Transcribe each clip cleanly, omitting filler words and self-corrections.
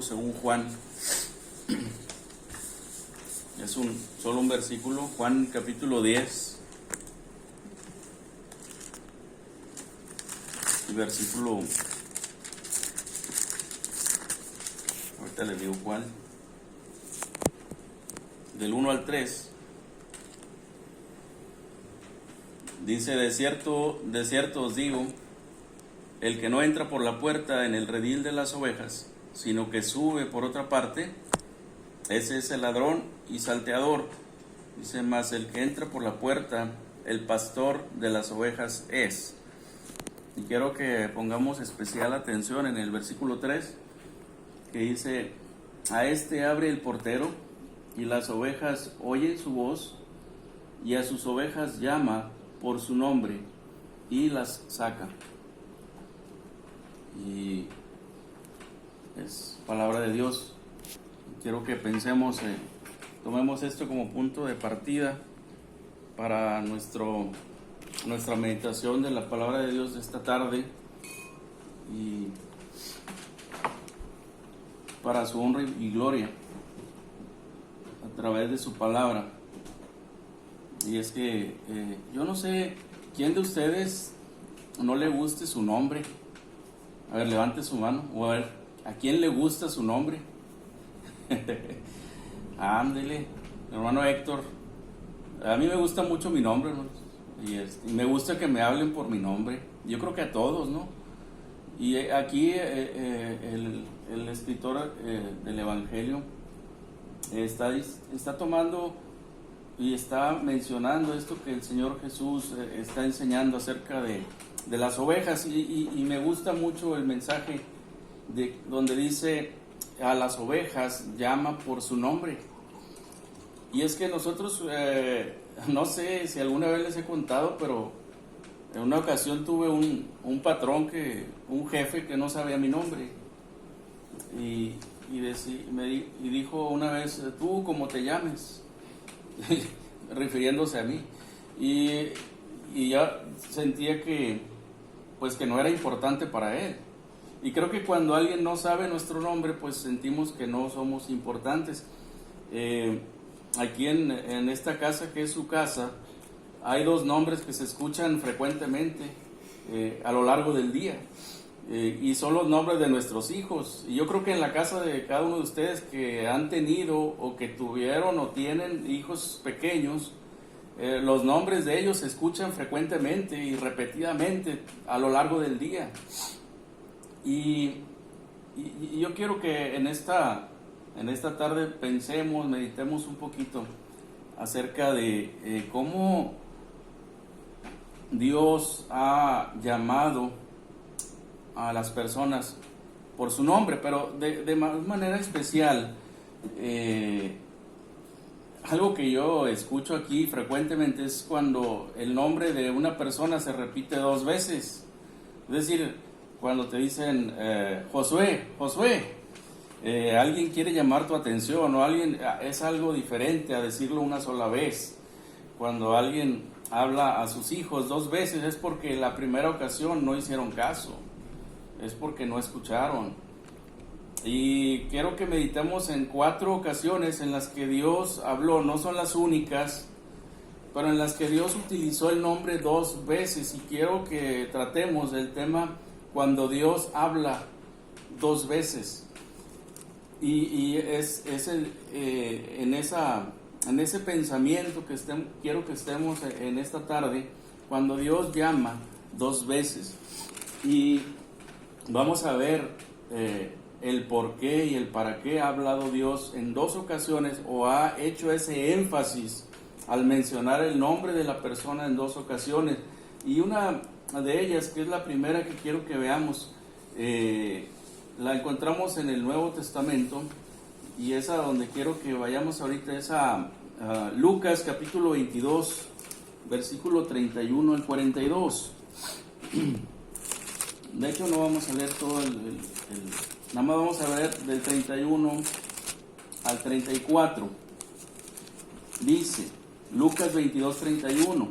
Evangelio según Juan. Es solo un versículo, Juan capítulo 10, y versículo, ahorita les digo cuál, del 1 al 3. Dice: de cierto os digo, el que no entra por la puerta en el redil de las ovejas, sino que sube por otra parte, ese es el ladrón y salteador. Dice: más el que entra por la puerta, el pastor de las ovejas es. Y quiero que pongamos especial atención en el versículo 3, que dice: a este abre el portero, y las ovejas oyen su voz, y a sus ovejas llama por su nombre, y las saca. Y es palabra de Dios. Quiero que pensemos, tomemos esto como punto de partida para nuestra meditación de la palabra de Dios de esta tarde, y para su honra y gloria a través de su palabra. Y es que yo no sé quién de ustedes no le guste su nombre. A ver, levante su mano. O a ver, ¿a quién le gusta su nombre? Ándele, hermano Héctor. A mí me gusta mucho mi nombre, hermano. Y me gusta que me hablen por mi nombre. Yo creo que a todos, ¿no? Y aquí el escritor del Evangelio está tomando y está mencionando esto que el Señor Jesús está enseñando acerca de las ovejas, y me gusta mucho el mensaje donde dice: a las ovejas llama por su nombre. Y es que nosotros, no sé si alguna vez les he contado, pero en una ocasión tuve un patrón, un jefe que no sabía mi nombre, y dijo una vez: tú como te llames, refiriéndose a mí. Y ya sentía que no era importante para él. Y creo que cuando alguien no sabe nuestro nombre, pues sentimos que no somos importantes. Aquí en esta casa, que es su casa, hay dos nombres que se escuchan frecuentemente a lo largo del día, y son los nombres de nuestros hijos. Y yo creo que en la casa de cada uno de ustedes que han tenido o que tuvieron o tienen hijos pequeños, los nombres de ellos se escuchan frecuentemente y repetidamente a lo largo del día. Y yo quiero que en esta tarde pensemos, meditemos un poquito acerca de cómo Dios ha llamado a las personas por su nombre, pero de manera especial. Algo que yo escucho aquí frecuentemente es cuando el nombre de una persona se repite dos veces. Es decir, cuando te dicen Josué, alguien quiere llamar tu atención, o alguien, es algo diferente a decirlo una sola vez. Cuando alguien habla a sus hijos dos veces, es porque la primera ocasión no hicieron caso, es porque no escucharon. Y quiero que meditemos en 4 ocasiones en las que Dios habló. No son las únicas, pero en las que Dios utilizó el nombre 2 veces. Y quiero que tratemos el tema cuando Dios habla 2 veces. Y es en ese pensamiento que quiero que estemos en esta tarde, cuando Dios llama 2 veces. Y vamos a ver el por qué y el para qué ha hablado Dios en 2 ocasiones, o ha hecho ese énfasis al mencionar el nombre de la persona en 2 ocasiones. Y una de ellas, que es la primera que quiero que veamos, la encontramos en el Nuevo Testamento, y es a donde quiero que vayamos ahorita, es a Lucas capítulo 22, versículo 31 al 42. De hecho no vamos a leer todo nada más vamos a ver del 31 al 34. Dice Lucas 22, 31: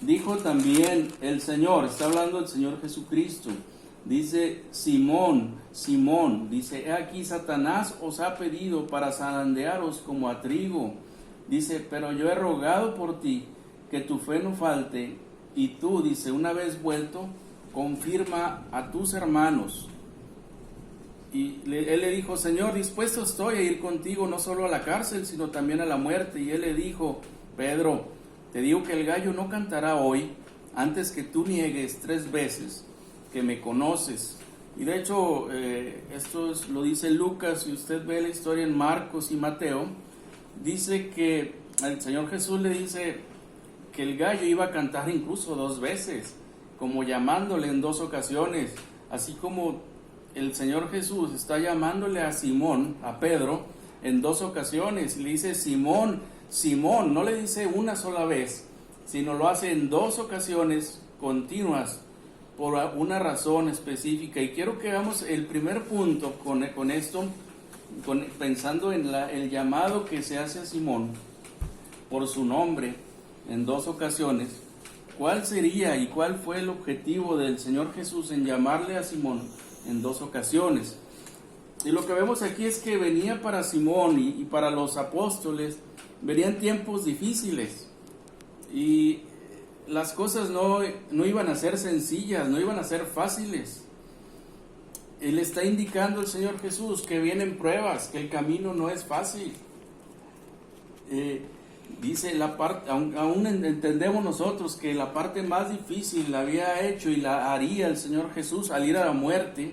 dijo también el Señor, está hablando el Señor Jesucristo: Dice, Simón, Simón, dice, he aquí Satanás os ha pedido para zarandearos como a trigo. Dice, pero yo he rogado por ti que tu fe no falte, y tú, dice, una vez vuelto, confirma a tus hermanos. Y él le dijo, Señor, dispuesto estoy a ir contigo, no solo a la cárcel, sino también a la muerte. Y él le dijo, Pedro, te digo que el gallo no cantará hoy, antes que tú niegues 3 veces que me conoces. Y de hecho, lo dice Lucas, si usted ve la historia en Marcos y Mateo, dice que el Señor Jesús le dice que el gallo iba a cantar incluso 2 veces, como llamándole en 2 ocasiones, así como el Señor Jesús está llamándole a Simón, a Pedro, en 2 ocasiones. Le dice, Simón, Simón, no le dice una sola vez, sino lo hace en 2 ocasiones continuas, por una razón específica. Y quiero que veamos el primer punto con esto, pensando en el llamado que se hace a Simón por su nombre en 2 ocasiones. ¿Cuál sería y cuál fue el objetivo del Señor Jesús en llamarle a Simón en 2 ocasiones? Y lo que vemos aquí es que venía para Simón y para los apóstoles, venían tiempos difíciles, y las cosas no iban a ser sencillas, no iban a ser fáciles. Él está indicando, el Señor Jesús, que vienen pruebas, que el camino no es fácil. Dice la parte, aún entendemos nosotros que la parte más difícil la había hecho y la haría el Señor Jesús al ir a la muerte.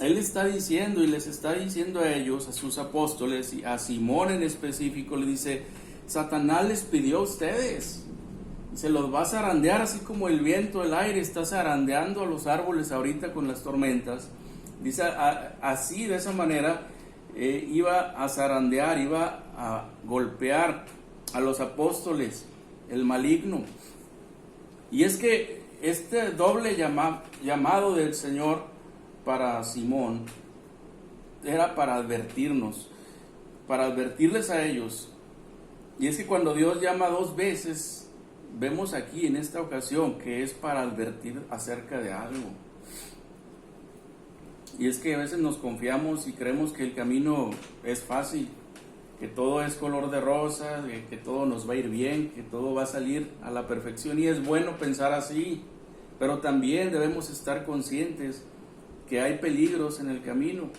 Él está diciendo y les está diciendo a ellos, a sus apóstoles y a Simón en específico, le dice, Satanás les pidió a ustedes, se los va a zarandear así como el viento, el aire está zarandeando a los árboles ahorita con las tormentas. Dice, así de esa manera iba a zarandear, iba a golpear a los apóstoles, el maligno. Y es que este doble llamado del Señor para Simón era para advertirnos, para advertirles a ellos. Y es que cuando Dios llama 2 veces, vemos aquí en esta ocasión que es para advertir acerca de algo. Y es que a veces nos confiamos y creemos que el camino es fácil, que todo es color de rosa, que todo nos va a ir bien, que todo va a salir a la perfección, y es bueno pensar así, pero también debemos estar conscientes que hay peligros en el camino.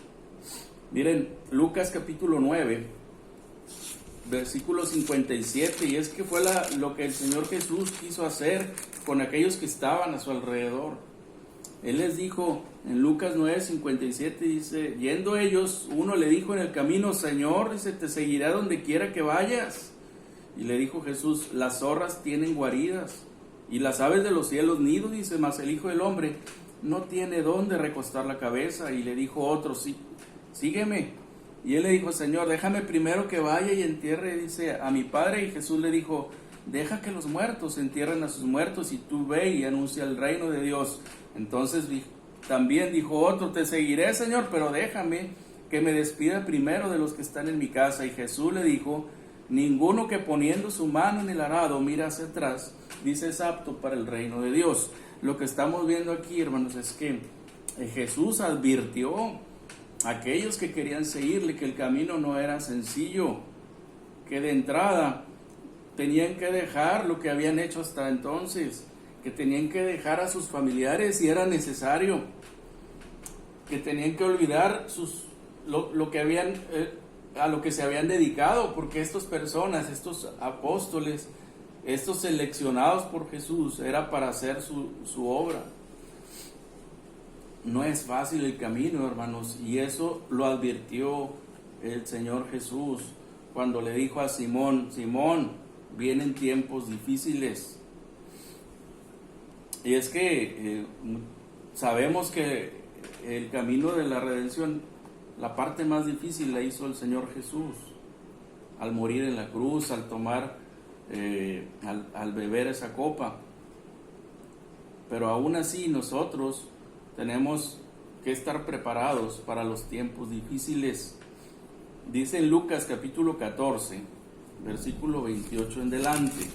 Miren, Lucas capítulo 9, versículo 57, y es que fue lo que el Señor Jesús quiso hacer con aquellos que estaban a su alrededor. Él les dijo en Lucas 9, 57, dice, yendo ellos, uno le dijo en el camino, Señor, dice, te seguiré a donde quiera que vayas. Y le dijo Jesús, las zorras tienen guaridas y las aves de los cielos nidos, dice, mas el Hijo del Hombre no tiene dónde recostar la cabeza. Y le dijo otro, sí, sígueme. Y él le dijo, Señor, déjame primero que vaya y entierre, dice, a mi padre. Y Jesús le dijo, deja que los muertos entierren a sus muertos, y tú ve y anuncia el reino de Dios. Entonces también dijo otro, te seguiré, Señor, pero déjame que me despida primero de los que están en mi casa. Y Jesús le dijo, ninguno que poniendo su mano en el arado mira hacia atrás, dice, es apto para el reino de Dios. Lo que estamos viendo aquí, hermanos, es que Jesús advirtió a aquellos que querían seguirle que el camino no era sencillo, que de entrada tenían que dejar lo que habían hecho hasta entonces, que tenían que dejar a sus familiares si era necesario, que tenían que olvidar lo que habían a lo que se habían dedicado, porque estas personas, estos apóstoles, estos seleccionados por Jesús, era para hacer su obra. No es fácil el camino, hermanos, y eso lo advirtió el Señor Jesús cuando le dijo a Simón, Simón, vienen tiempos difíciles. Y es que sabemos que el camino de la redención, la parte más difícil la hizo el Señor Jesús, al morir en la cruz, al tomar, al beber esa copa. Pero aún así nosotros tenemos que estar preparados para los tiempos difíciles. Dice en Lucas capítulo 14, versículo 28 en delante.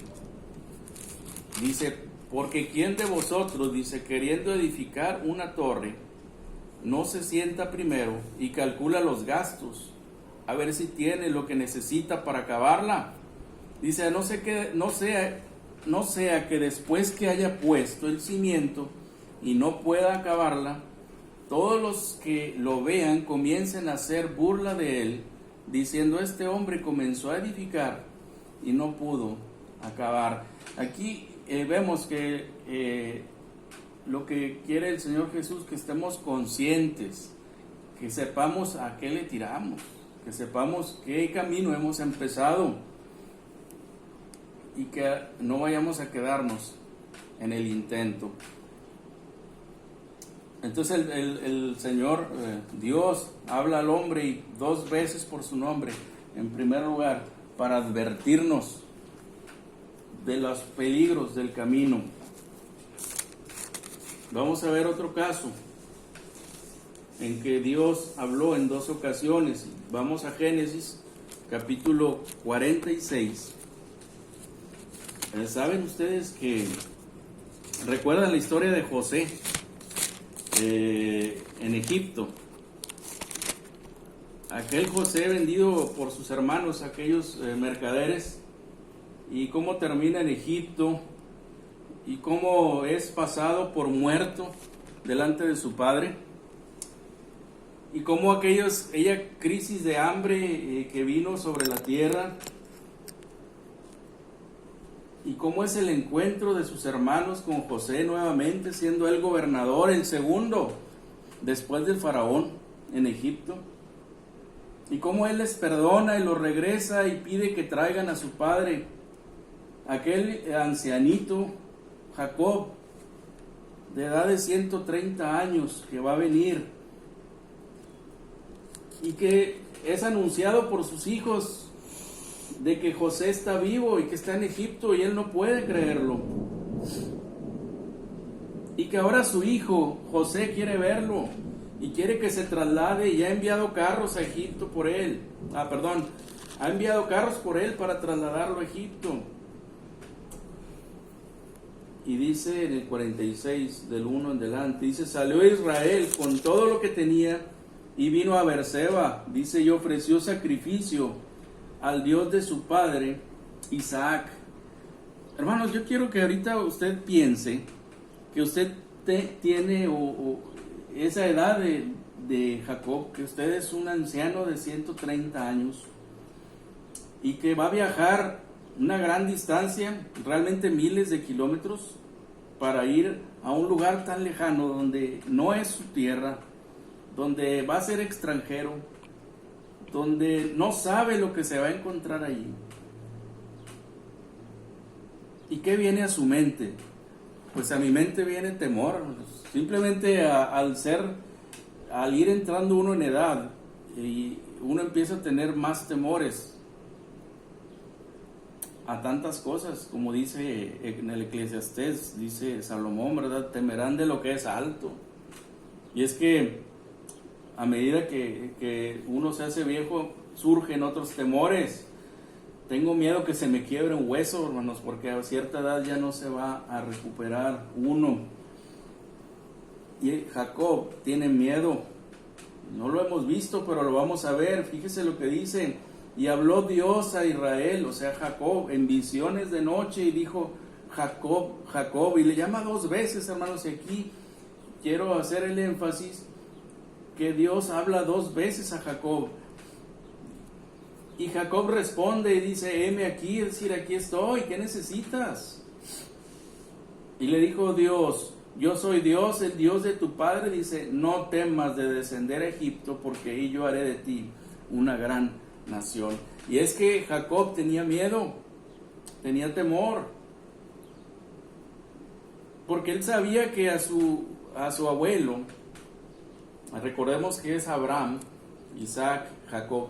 Dice, Porque ¿quién de vosotros, dice, queriendo edificar una torre, no se sienta primero y calcula los gastos, a ver si tiene lo que necesita para acabarla? Dice, no sea que después que haya puesto el cimiento y no pueda acabarla, todos los que lo vean comiencen a hacer burla de él, diciendo, este hombre comenzó a edificar y no pudo acabar. Aquí vemos que lo que quiere el Señor Jesús, que estemos conscientes, que sepamos a qué le tiramos, que sepamos qué camino hemos empezado y que no vayamos a quedarnos en el intento. Entonces el Señor, Dios, habla al hombre y 2 veces por su nombre. En primer lugar, para advertirnos de los peligros del camino. Vamos a ver otro caso en que Dios habló en 2 ocasiones. Vamos a Génesis capítulo 46. ¿Saben ustedes que recuerdan la historia de José en Egipto? Aquel José vendido por sus hermanos, aquellos mercaderes, y cómo termina en Egipto y cómo es pasado por muerto delante de su padre, y cómo aquella crisis de hambre que vino sobre la tierra, y cómo es el encuentro de sus hermanos con José nuevamente, siendo él gobernador, el segundo después del faraón en Egipto, y cómo él les perdona y los regresa y pide que traigan a su padre, aquel ancianito Jacob, de edad de 130 años, que va a venir y que es anunciado por sus hijos de que José está vivo y que está en Egipto, y él no puede creerlo, y que ahora su hijo José quiere verlo y quiere que se traslade, y ha enviado carros a Egipto por él, ha enviado carros por él para trasladarlo a Egipto. Y dice en el 46 del 1 en delante, dice, salió Israel con todo lo que tenía y vino a Beerseba, dice, y ofreció sacrificio al Dios de su padre Isaac. Hermanos, yo quiero que ahorita usted piense que usted tiene esa edad de Jacob, que usted es un anciano de 130 años y que va a viajar una gran distancia, realmente miles de kilómetros, para ir a un lugar tan lejano donde no es su tierra, donde va a ser extranjero, donde no sabe lo que se va a encontrar allí. ¿Y qué viene a su mente? Pues a mi mente viene temor. Simplemente al ir entrando uno en edad, y uno empieza a tener más temores a tantas cosas, como dice en el Eclesiastés, dice Salomón, ¿verdad? Temerán de lo que es alto. Y es que a medida que uno se hace viejo, surgen otros temores. Tengo miedo que se me quiebre un hueso, hermanos, porque a cierta edad ya no se va a recuperar uno. Y Jacob tiene miedo. No lo hemos visto, pero lo vamos a ver. Fíjese lo que dice. Y habló Dios a Israel, o sea, Jacob, en visiones de noche, y dijo, Jacob, Jacob, y le llama 2 veces, hermanos, y aquí quiero hacer el énfasis que Dios habla 2 veces a Jacob. Y Jacob responde y dice, heme aquí, es decir, aquí estoy, ¿qué necesitas? Y le dijo Dios, yo soy Dios, el Dios de tu padre, dice, no temas de descender a Egipto, porque ahí yo haré de ti una gran nación. Y es que Jacob tenía miedo, tenía temor, porque él sabía que a su abuelo, recordemos que es Abraham, Isaac, Jacob,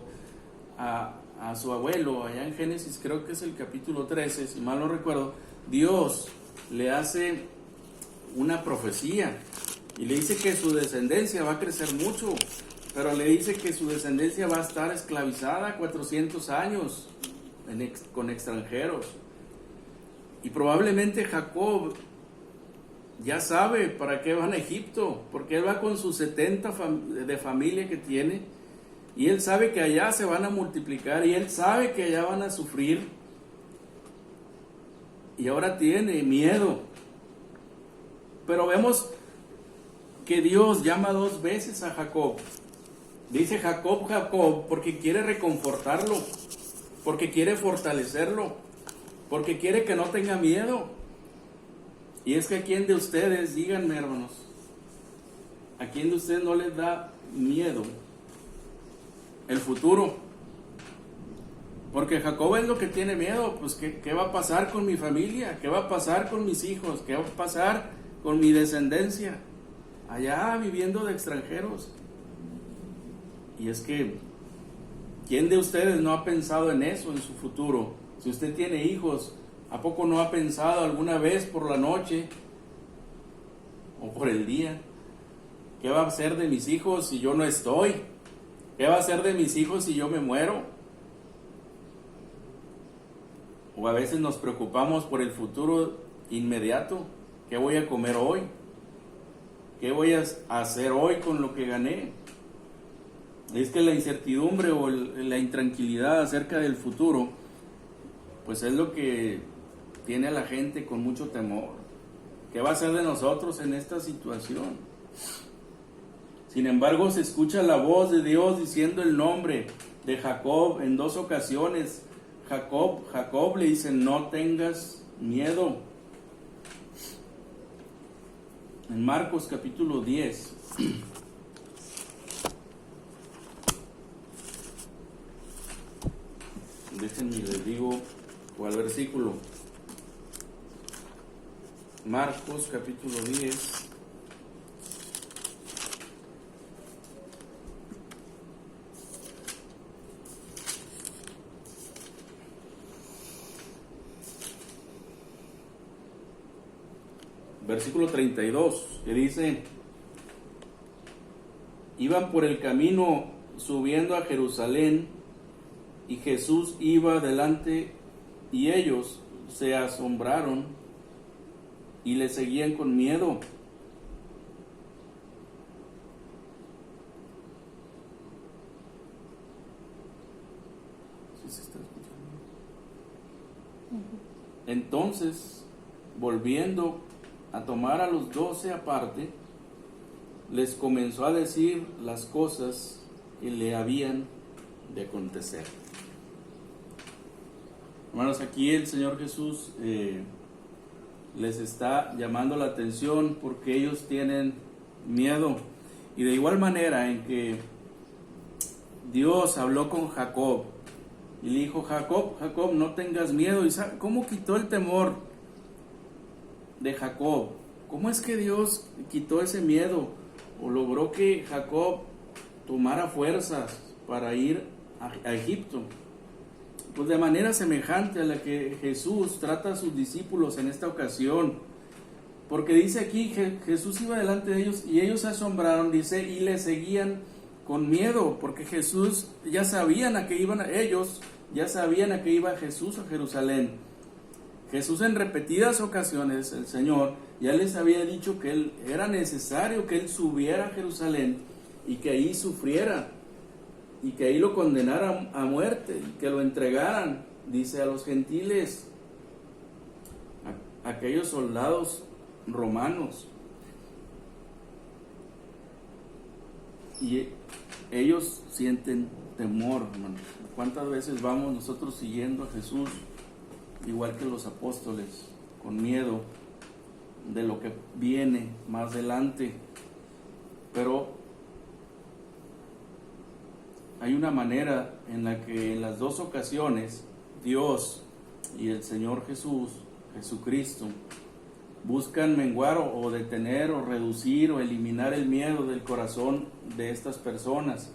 a su abuelo, allá en Génesis, creo que es el capítulo 13, si mal no recuerdo, Dios le hace una profecía y le dice que su descendencia va a crecer mucho, pero le dice que su descendencia va a estar esclavizada 400 años con extranjeros. Y probablemente Jacob ya sabe para qué van a Egipto, porque él va con sus 70 de familia que tiene, y él sabe que allá se van a multiplicar, y él sabe que allá van a sufrir, y ahora tiene miedo. Pero vemos que Dios llama 2 veces a Jacob. Dice Jacob, Jacob, porque quiere reconfortarlo, porque quiere fortalecerlo, porque quiere que no tenga miedo. Y es que a quién de ustedes, díganme hermanos, a quién de ustedes no les da miedo el futuro. Porque Jacob es lo que tiene miedo, pues ¿qué va a pasar con mi familia? ¿Qué va a pasar con mis hijos? ¿Qué va a pasar con mi descendencia? Allá viviendo de extranjeros. Y es que, ¿quién de ustedes no ha pensado en eso, en su futuro? Si usted tiene hijos, ¿a poco no ha pensado alguna vez por la noche o por el día? ¿Qué va a ser de mis hijos si yo no estoy? ¿Qué va a ser de mis hijos si yo me muero? O a veces nos preocupamos por el futuro inmediato. ¿Qué voy a comer hoy? ¿Qué voy a hacer hoy con lo que gané? Es que la incertidumbre o la intranquilidad acerca del futuro, pues es lo que tiene a la gente con mucho temor. ¿Qué va a ser de nosotros en esta situación? Sin embargo, se escucha la voz de Dios diciendo el nombre de Jacob en 2 ocasiones. Jacob, Jacob, le dice, no tengas miedo. En Marcos capítulo 10. Déjenme les digo cuál versículo. Marcos capítulo 10. Versículo 32, que dice, iban por el camino subiendo a Jerusalén, y Jesús iba delante, y ellos se asombraron y le seguían con miedo. ¿Sí se está escuchando? Entonces, volviendo a tomar a los 12 aparte, les comenzó a decir las cosas que le habían de acontecer. Hermanos, aquí el Señor Jesús les está llamando la atención porque ellos tienen miedo. Y de igual manera en que Dios habló con Jacob y le dijo, Jacob, Jacob, no tengas miedo. ¿Y sabe cómo quitó el temor de Jacob? ¿Cómo es que Dios quitó ese miedo o logró que Jacob tomara fuerzas para ir a Egipto? Pues de manera semejante a la que Jesús trata a sus discípulos en esta ocasión, porque dice aquí que Jesús iba delante de ellos y ellos se asombraron, dice, y le seguían con miedo, porque Jesús ya sabían a qué iban ellos, ya sabían a qué iba Jesús a Jerusalén. Jesús en repetidas ocasiones, el Señor, ya les había dicho que era necesario que Él subiera a Jerusalén y que ahí sufriera y que ahí lo condenaran a muerte y que lo entregaran, dice, a los gentiles, a aquellos soldados romanos. Y ellos sienten temor, hermanos. ¿Cuántas veces vamos nosotros siguiendo a Jesús, igual que los apóstoles, con miedo de lo que viene más adelante? Pero hay una manera en la que en las 2 ocasiones Dios y el Señor Jesús, Jesucristo, buscan menguar o detener o reducir o eliminar el miedo del corazón de estas personas,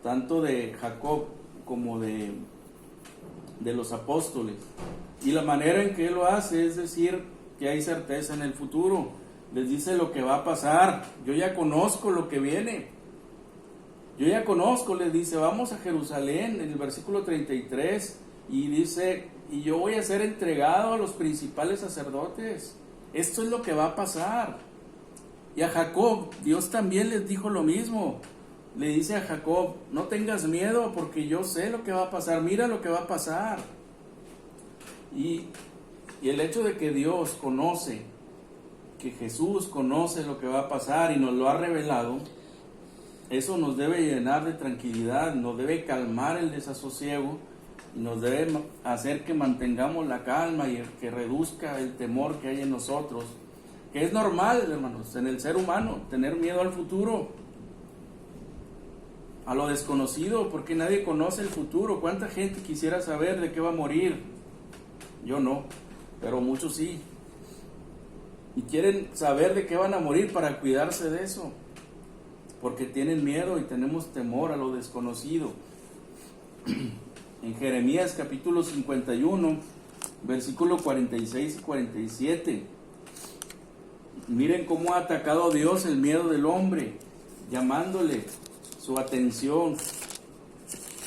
tanto de Jacob como de los apóstoles. Y la manera en que Él lo hace es decir que hay certeza en el futuro. Les dice lo que va a pasar. Yo ya conozco lo que viene. Yo ya conozco, les dice, vamos a Jerusalén, en el versículo 33, y dice, y yo voy a ser entregado a los principales sacerdotes, Esto es lo que va a pasar. Y a Jacob, Dios también les dijo lo mismo. Le dice a Jacob, no tengas miedo porque yo sé lo que va a pasar, mira lo que va a pasar. Y el hecho de que Dios conoce, que Jesús conoce lo que va a pasar y nos lo ha revelado, eso nos debe llenar de tranquilidad, nos debe calmar el desasosiego y nos debe hacer que mantengamos la calma y que reduzca el temor que hay en nosotros, que es normal, hermanos, en el ser humano, tener miedo al futuro, a lo desconocido, porque nadie conoce el futuro. ¿Cuánta gente quisiera saber de qué va a morir? Yo no, pero muchos sí. Y quieren saber de qué van a morir para cuidarse de eso, porque tienen miedo y tenemos temor a lo desconocido. En Jeremías capítulo 51, versículo 46 y 47, miren cómo ha atacado Dios el miedo del hombre, llamándole su atención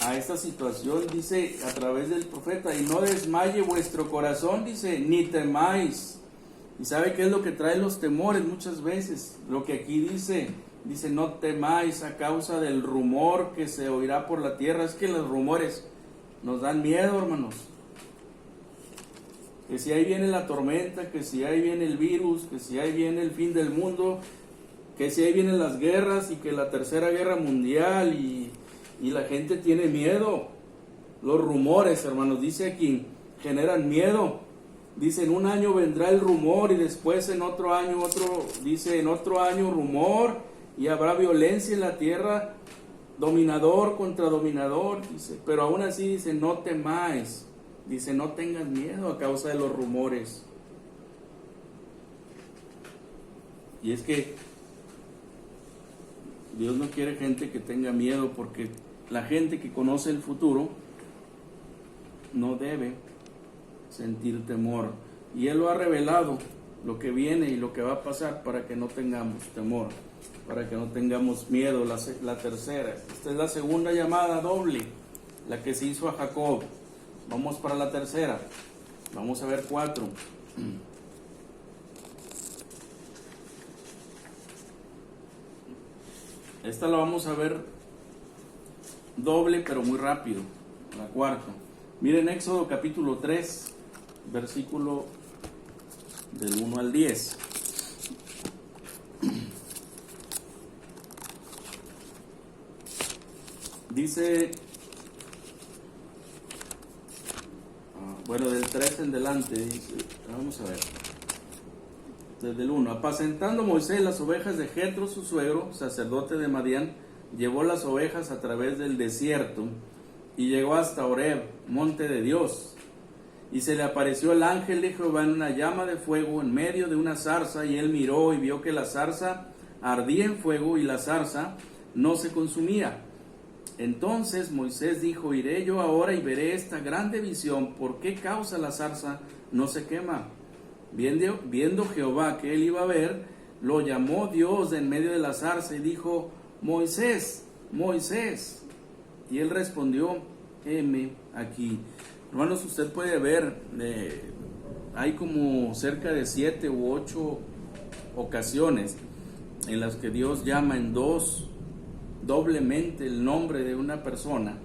a esta situación. Dice a través del profeta, y no desmaye vuestro corazón, dice, ni temáis. Y sabe qué es lo que trae los temores muchas veces, lo que aquí dice, no temáis a causa del rumor que se oirá por la tierra. Es que los rumores nos dan miedo, hermanos. Que si ahí viene la tormenta, que si ahí viene el virus, que si ahí viene el fin del mundo, que si ahí vienen las guerras y que la tercera guerra mundial y la gente tiene miedo. Los rumores, hermanos, dice aquí, generan miedo. Dice, en un año vendrá el rumor y después en otro año en otro año rumor y habrá violencia en la tierra, dominador contra dominador, dice, pero aún así dice, no temáis, dice, no tengas miedo a causa de los rumores. Y es que Dios no quiere gente que tenga miedo, porque la gente que conoce el futuro no debe sentir temor. Y Él lo ha revelado, lo que viene y lo que va a pasar, para que no tengamos temor, para que no tengamos miedo. La tercera, esta es la segunda llamada doble, la que se hizo a Jacob. Vamos para la tercera, vamos a ver 4. Esta la vamos a ver doble, pero muy rápido. La cuarta. Miren Éxodo capítulo 3, versículo del 1 al 10. Dice, bueno, del 3 en delante, dice, vamos a ver. Desde el 1, apacentando Moisés las ovejas de Jetro, su suegro, sacerdote de Madián, llevó las ovejas a través del desierto y llegó hasta Horeb, monte de Dios. Y se le apareció el ángel de Jehová en una llama de fuego en medio de una zarza, y él miró y vio que la zarza ardía en fuego y la zarza no se consumía. Entonces Moisés dijo, iré yo ahora y veré esta grande visión, ¿por qué causa la zarza no se quema? Viendo Jehová que él iba a ver, lo llamó Dios de en medio de la zarza y dijo, Moisés, Moisés. Y él respondió, heme aquí. Hermanos, usted puede ver, hay como cerca de 7 u 8 ocasiones en las que Dios llama en doblemente el nombre de una persona.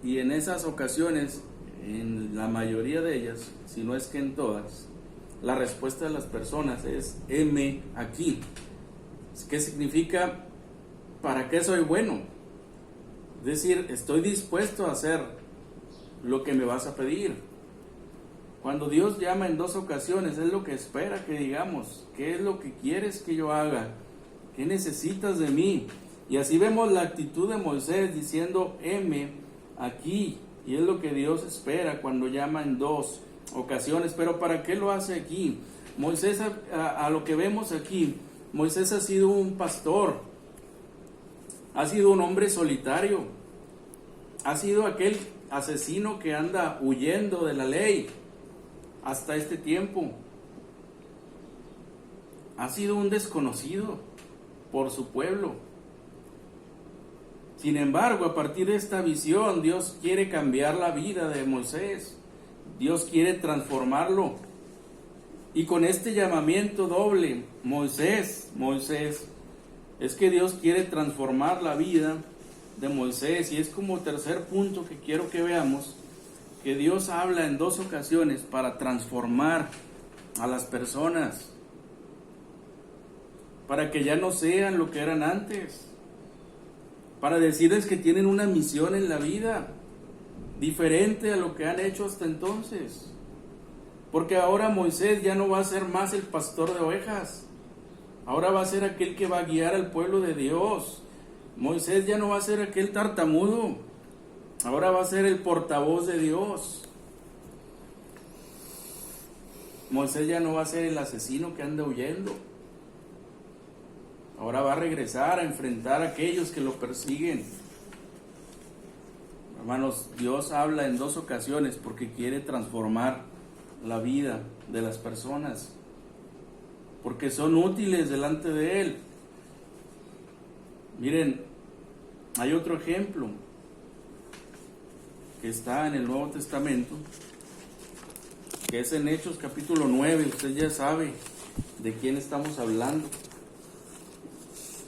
Y en esas ocasiones, en la mayoría de ellas, si no es que en todas, la respuesta de las personas es, heme aquí. ¿Qué significa? ¿Para qué soy bueno? Es decir, estoy dispuesto a hacer lo que me vas a pedir. Cuando Dios llama en 2 ocasiones, es lo que espera que digamos. ¿Qué es lo que quieres que yo haga? ¿Qué necesitas de mí? Y así vemos la actitud de Moisés diciendo, heme aquí. Y es lo que Dios espera cuando llama en 2 ocasiones. Pero ¿para qué lo hace aquí? Moisés, a lo que vemos aquí, Moisés ha sido un pastor, ha sido un hombre solitario, ha sido aquel asesino que anda huyendo de la ley hasta este tiempo, ha sido un desconocido por su pueblo. Sin embargo, a partir de esta visión, Dios quiere cambiar la vida de Moisés. Dios quiere transformarlo. Y con este llamamiento doble, Moisés, es que Dios quiere transformar la vida de Moisés. Y es como tercer punto que quiero que veamos, que Dios habla en 2 ocasiones para transformar a las personas, para que ya no sean lo que eran antes, para decirles que tienen una misión en la vida, diferente a lo que han hecho hasta entonces. Porque ahora Moisés ya no va a ser más el pastor de ovejas, ahora va a ser aquel que va a guiar al pueblo de Dios. Moisés ya no va a ser aquel tartamudo, ahora va a ser el portavoz de Dios. Moisés ya no va a ser el asesino que anda huyendo, ahora va a regresar a enfrentar a aquellos que lo persiguen. Hermanos, Dios habla en 2 ocasiones porque quiere transformar la vida de las personas, porque son útiles delante de Él. Miren, hay otro ejemplo que está en el Nuevo Testamento, que es en Hechos capítulo 9, usted ya sabe de quién estamos hablando,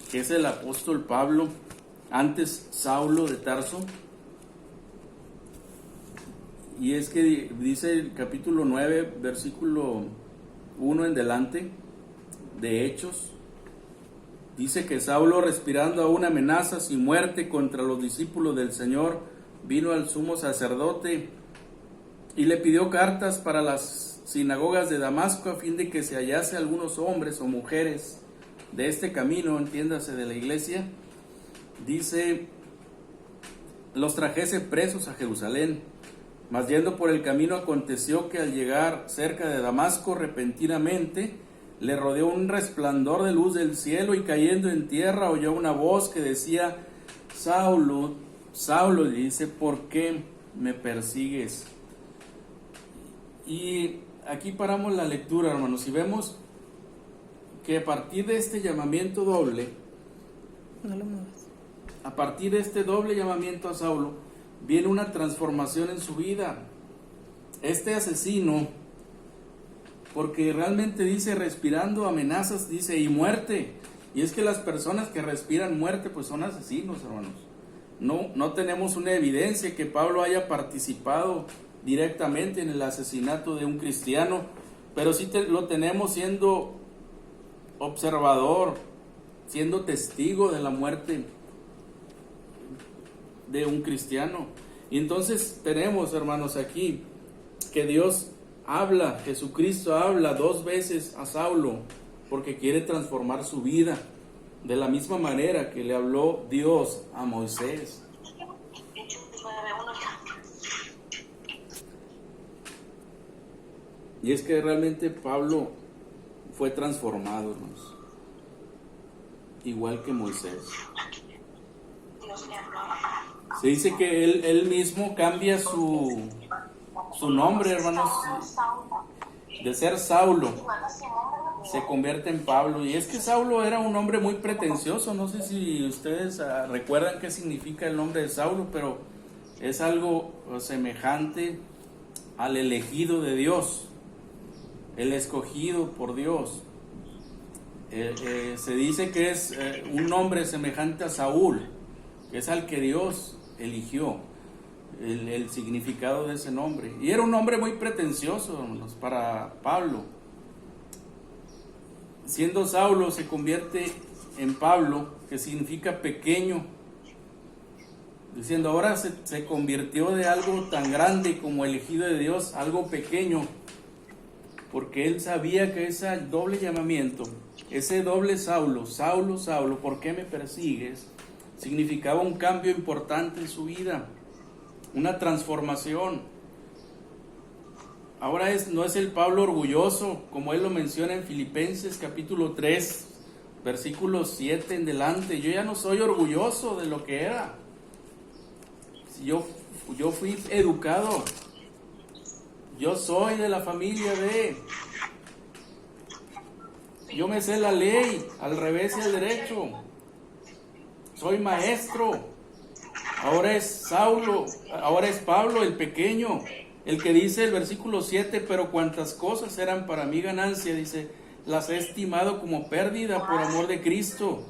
que es el apóstol Pablo, antes Saulo de Tarso. Y es que dice el capítulo 9, versículo 1 en delante de Hechos, dice que Saulo, respirando aún amenazas y muerte contra los discípulos del Señor, vino al sumo sacerdote y le pidió cartas para las sinagogas de Damasco, a fin de que se hallase algunos hombres o mujeres de este camino, entiéndase, de la iglesia, dice, los trajese presos a Jerusalén. Mas yendo por el camino, aconteció que al llegar cerca de Damasco, repentinamente le rodeó un resplandor de luz del cielo, y cayendo en tierra oyó una voz que decía, Saulo, Saulo, le dice, ¿por qué me persigues? Y aquí paramos la lectura, hermanos, y vemos que a partir de este llamamiento doble, a partir de este doble llamamiento a Saulo, viene una transformación en su vida. Este asesino, porque realmente dice respirando amenazas, dice, y muerte. Y es que las personas que respiran muerte, pues son asesinos, hermanos. No tenemos una evidencia que Pablo haya participado directamente en el asesinato de un cristiano, pero sí lo tenemos siendo observador, siendo testigo de la muerte de un cristiano. Y entonces tenemos, hermanos, aquí que Dios habla, Jesucristo habla 2 veces a Saulo porque quiere transformar su vida, de la misma manera que le habló Dios a Moisés. Y es que realmente Pablo fue transformado, hermanos, igual que Moisés. Se dice que él mismo cambia su nombre, hermanos, de ser Saulo, se convierte en Pablo. Y es que Saulo era un hombre muy pretencioso. No sé si ustedes recuerdan qué significa el nombre de Saulo, pero es algo semejante al elegido de Dios, el escogido por Dios. Se dice que es un nombre semejante a Saúl, que es al que Dios eligió, el significado de ese nombre. Y era un hombre muy pretencioso, hermanos, para Pablo. Siendo Saulo, se convierte en Pablo, que significa pequeño, diciendo ahora se convirtió de algo tan grande como elegido de Dios, algo pequeño, porque él sabía que ese doble llamamiento, ese doble Saulo, Saulo, Saulo, ¿por qué me persigues?, significaba un cambio importante en su vida, una transformación. Ahora no es el Pablo orgulloso, como él lo menciona en Filipenses capítulo 3, versículo 7 en delante. Yo ya no soy orgulloso de lo que era. Yo fui educado. Yo soy de la familia de... Yo me sé la ley, al revés y al derecho. Soy maestro. Ahora es Saulo, ahora es Pablo el pequeño, El que dice el versículo 7, pero cuantas cosas eran para mí ganancia, dice, las he estimado como pérdida por amor de Cristo.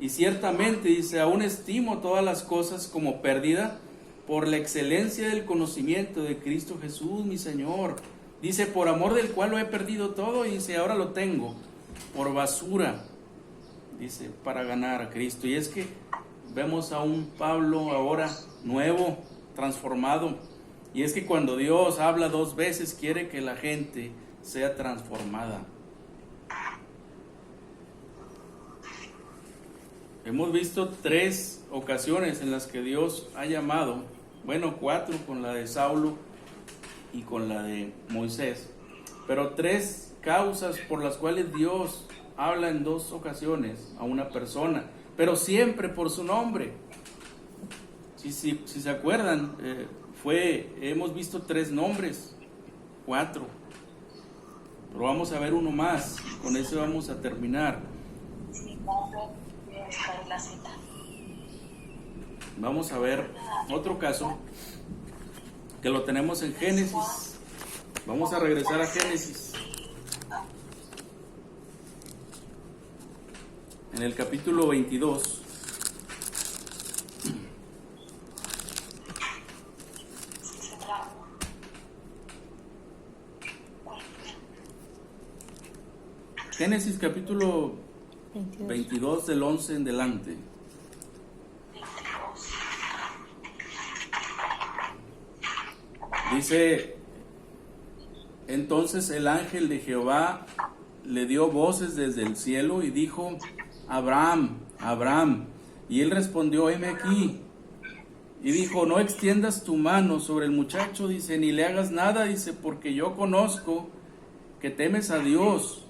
Y ciertamente, dice, aún estimo todas las cosas como pérdida por la excelencia del conocimiento de Cristo Jesús, mi Señor. Dice, por amor del cual lo he perdido todo, y dice, ahora lo tengo por basura, dice, para ganar a Cristo. Y es que vemos a un Pablo ahora nuevo, transformado. Y es que cuando Dios habla dos veces, quiere que la gente sea transformada. Hemos visto 3 ocasiones en las que Dios ha llamado, bueno, 4 con la de Saulo y con la de Moisés, pero 3 causas por las cuales Dios habla en 2 ocasiones a una persona, pero siempre por su nombre. Si se acuerdan, hemos visto 3 nombres, 4, pero vamos a ver uno más, con ese vamos a terminar. Vamos a ver otro caso que lo tenemos en Génesis. Vamos a regresar a Génesis. En el capítulo 22. Génesis capítulo 22 del 11 en delante. Dice, entonces el ángel de Jehová le dio voces desde el cielo y dijo, Abraham, Abraham. Y él respondió, heme aquí. Y dijo, no extiendas tu mano sobre el muchacho, dice, ni le hagas nada, dice, porque yo conozco que temes a Dios,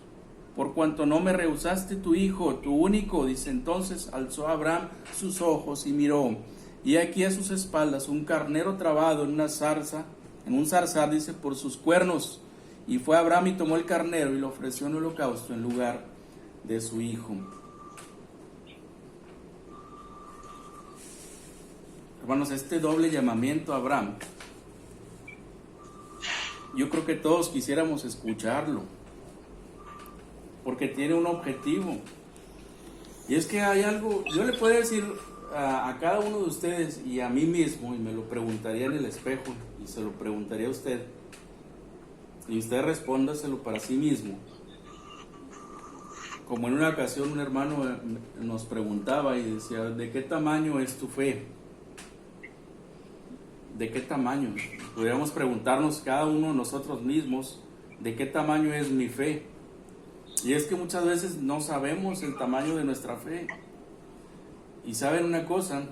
por cuanto no me rehusaste tu hijo, tu único. Dice, entonces alzó Abraham sus ojos y miró, y aquí a sus espaldas un carnero trabado en una zarza, en un zarzal, dice, por sus cuernos. Y fue Abraham y tomó el carnero y lo ofreció en holocausto en lugar de su hijo. Hermanos, este doble llamamiento a Abraham, yo creo que todos quisiéramos escucharlo, porque tiene un objetivo. Y es que hay algo, yo le puedo decir a cada uno de ustedes y a mí mismo, y me lo preguntaría en el espejo, y se lo preguntaría a usted, y usted respóndaselo para sí mismo. Como en una ocasión un hermano nos preguntaba y decía, ¿de qué tamaño es tu fe? ¿De qué tamaño? Podríamos preguntarnos cada uno de nosotros mismos, ¿de qué tamaño es mi fe? Y es que muchas veces no sabemos el tamaño de nuestra fe. Y saben una cosa,